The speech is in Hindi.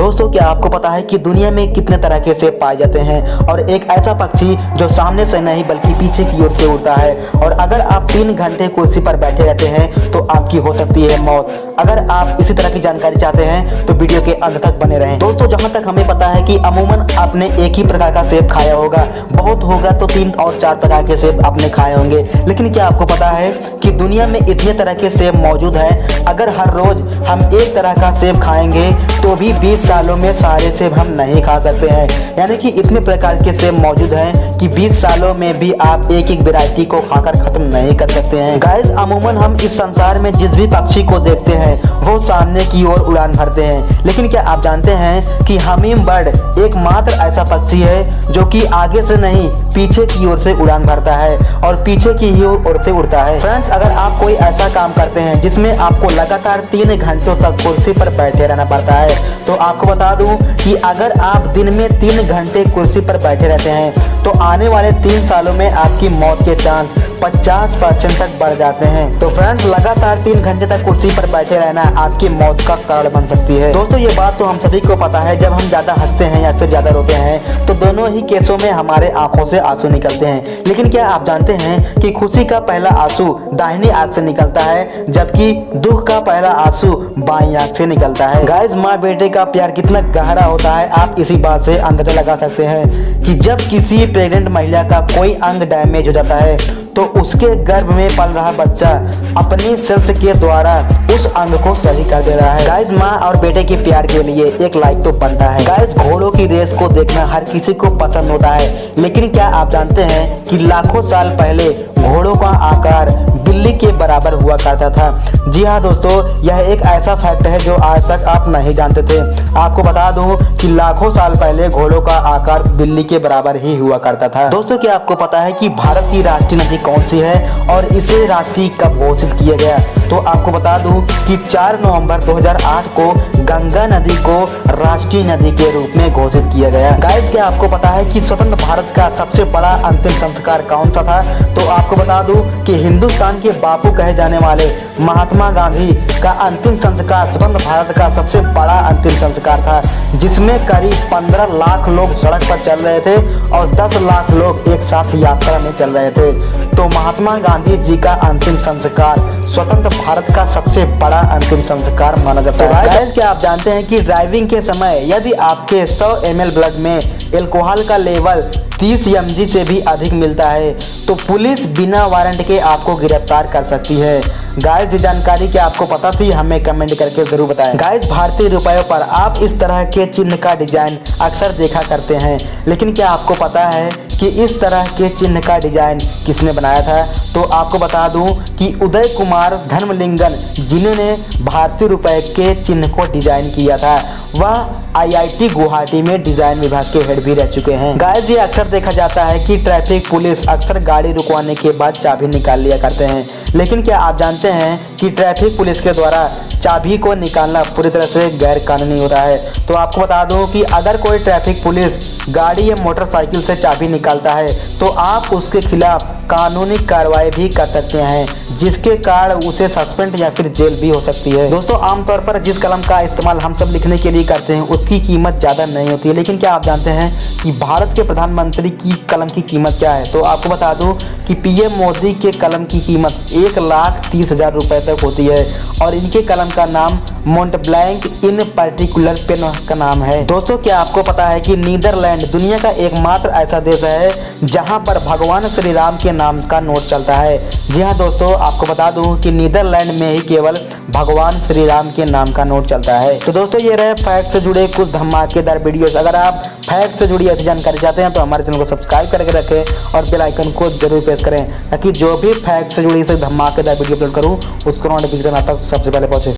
दोस्तों, क्या आपको पता है कि दुनिया में कितने तरह के सेब पाए जाते हैं और एक ऐसा पक्षी जो सामने से नहीं बल्कि पीछे की ओर से उड़ता है, और अगर आप 3 घंटे कुर्सी पर बैठे रहते हैं तो आपकी हो सकती है मौत। अगर आप इसी तरह की जानकारी चाहते हैं तो वीडियो के अंत तक बने रहें। दोस्तों, जहां तक हमें पता है कि अमूमन आपने एक ही प्रकार का सेब खाया होगा, बहुत होगा तो 3 और 4 प्रकार के सेब आपने खाए होंगे। लेकिन क्या आपको पता है कि दुनिया में इतने तरह के सेब मौजूद हैं? अगर हर रोज हम एक तरह का सेब खाएंगे तो भी 20 सालों में सारे सेब हम नहीं खा सकते हैं। यानी कि इतने प्रकार के सेब मौजूद हैं कि 20 सालों में भी आप एक एक वैरायटी को खाकर खत्म नहीं कर सकते हैं। गाइस, अमूमन हम इस संसार में जिस भी पक्षी को देखते हैं वो सामने की ओर उड़ान भरते हैं, लेकिन क्या आप जानते हैं कि हमीम बर्ड एकमात्र ऐसा पक्षी है जो कि आगे से नहीं पीछे की ओर से उड़ान भरता है और पीछे की ही ओर से उड़ता है। फ्रेंड्स, अगर आप कोई ऐसा काम करते हैं जिसमें आपको लगातार 3 घंटों तक कुर्सी पर बैठे रहना पड़ता है, तो आपको बता दूं कि अगर आप दिन में 3 घंटे कुर्सी पर बैठे रहते हैं तो आने वाले 3 सालों में आपकी मौत के चांस 50% तक बढ़ जाते हैं। तो फ्रेंड्स, लगातार 3 घंटे तक कुर्सी पर बैठे रहना आपकी मौत का कारण बन सकती है। दोस्तों, ये बात तो हम सभी को पता है, जब हम ज्यादा हंसते हैं या फिर ज्यादा रोते हैं तो दोनों ही केसों में हमारे आंखों से आंसू निकलते हैं। लेकिन क्या आप जानते हैं कि खुशी का पहला आंसू दाहिनी आंख से निकलता है, जबकि दुख का पहला आंसू बाईं आंख से निकलता है। गाइस, माँ बेटे का प्यार कितना गहरा होता है आप इसी बात से अंदाजा लगा सकते हैं कि जब किसी प्रेग्नेंट महिला का कोई अंग डैमेज हो जाता है तो उसके गर्भ में पल रहा बच्चा अपनी सेल्स के द्वारा उस अंग को सही कर दे रहा है। गाइस, माँ और बेटे के प्यार के लिए एक लाइक तो बनता है। गाइस, घोड़ों की रेस को देखना हर किसी को पसंद होता है, लेकिन क्या आप जानते हैं कि लाखों साल पहले घोड़ों का आकार बिल्ली के बराबर हुआ करता था। जी हाँ दोस्तों, यह एक ऐसा फैक्ट है जो आज तक आप नहीं जानते थे। आपको बता दूं कि लाखों साल पहले घोड़ों का आकार बिल्ली के बराबर ही हुआ करता था। दोस्तों, क्या आपको पता है कि भारत की राष्ट्रीय नदी कौन सी है और इसे राष्ट्रीय कब घोषित किया गया? तो आपको बता दूं कि 4 नवंबर 2008 को गंगा नदी को राष्ट्रीय नदी के रूप में घोषित किया गया। गाइस, क्या आपको पता है कि स्वतंत्र भारत का सबसे बड़ा अंतिम संस्कार कौन सा था? तो आपको बता दूं कि हिंदुस्तान के बापू कहे जाने वाले महात्मा गांधी का अंतिम संस्कार स्वतंत्र भारत का सबसे बड़ा अंतिम संस्कार था, जिसमें करीब 15 लाख लोग सड़क पर चल रहे थे और 10 लाख लोग एक साथ यात्रा में चल रहे थे। तो महात्मा गांधी जी का अंतिम संस्कार स्वतंत्र भारत का सबसे बड़ा अंतिम संस्कार माना जाता है। गाइस, क्या आप जानते हैं कि ड्राइविंग के समय यदि आपके 100 ml ब्लड में अल्कोहल का लेवल 30 mg से भी अधिक मिलता है तो पुलिस बिना वारंट के आपको गिरफ्तार कर सकती है। गाइस, ये जानकारी क्या आपको पता थी? हमें कमेंट करके जरूर बताएं। गाइस, भारतीय रुपयों पर आप इस तरह के चिन्ह का डिजाइन अक्सर देखा करते हैं, लेकिन क्या आपको पता है कि इस तरह के चिन्ह का डिजाइन किसने बनाया था? तो आपको बता दूं कि उदय कुमार धर्मलिंगन, जिन्होंने भारतीय रुपये के चिन्ह को डिजाइन किया था, वह IIT गुवाहाटी में डिजाइन विभाग के हेड भी रह चुके हैं। गाइस, ये अक्सर देखा जाता है कि ट्रैफिक पुलिस अक्सर गाड़ी रुकवाने के बाद चाबी निकाल लिया करते हैं, लेकिन क्या आप जानते हैं कि ट्रैफिक पुलिस के द्वारा चाबी को निकालना पूरी तरह से गैर कानूनी होता है? तो आपको बता दूं कि अगर कोई ट्रैफिक पुलिस गाड़ी या मोटरसाइकिल से चाबी निकालता है तो आप उसके खिलाफ कानूनी कार्रवाई भी कर सकते हैं, जिसके कारण उसे सस्पेंड या फिर जेल भी हो सकती है। दोस्तों, आमतौर पर जिस कलम का इस्तेमाल हम सब लिखने के लिए करते हैं उसकी कीमत ज़्यादा नहीं होती है, लेकिन क्या आप जानते हैं कि भारत के प्रधानमंत्री की कलम की कीमत क्या है? तो आपको बता दूं कि PM मोदी के कलम की कीमत 1,30,000 रुपये तक होती है और इनके कलम का नाम मोंटब्लैंक इन पर्टिकुलर पेन का नाम है। दोस्तों, क्या आपको पता है कि नीदरलैंड दुनिया का एकमात्र ऐसा देश है जहां पर भगवान श्री राम के नाम का नोट चलता है? जी हाँ दोस्तों, आपको बता दूं कि नीदरलैंड में ही केवल भगवान श्री राम के नाम का नोट चलता है। तो दोस्तों, ये रहे फैक्ट से जुड़े कुछ धमाकेदार वीडियोस। अगर आप फैक्ट से जुड़ी ऐसी जानकारी चाहते हैं तो हमारे चैनल को सब्सक्राइब करके रखें और बेल आइकन को जरूर प्रेस करें, ताकि जो भी फैक्ट से जुड़ी से धमाकेदार वीडियो अपलोड करूँ उसको नोटिफिकेशन आप तक सबसे पहले पहुंचे।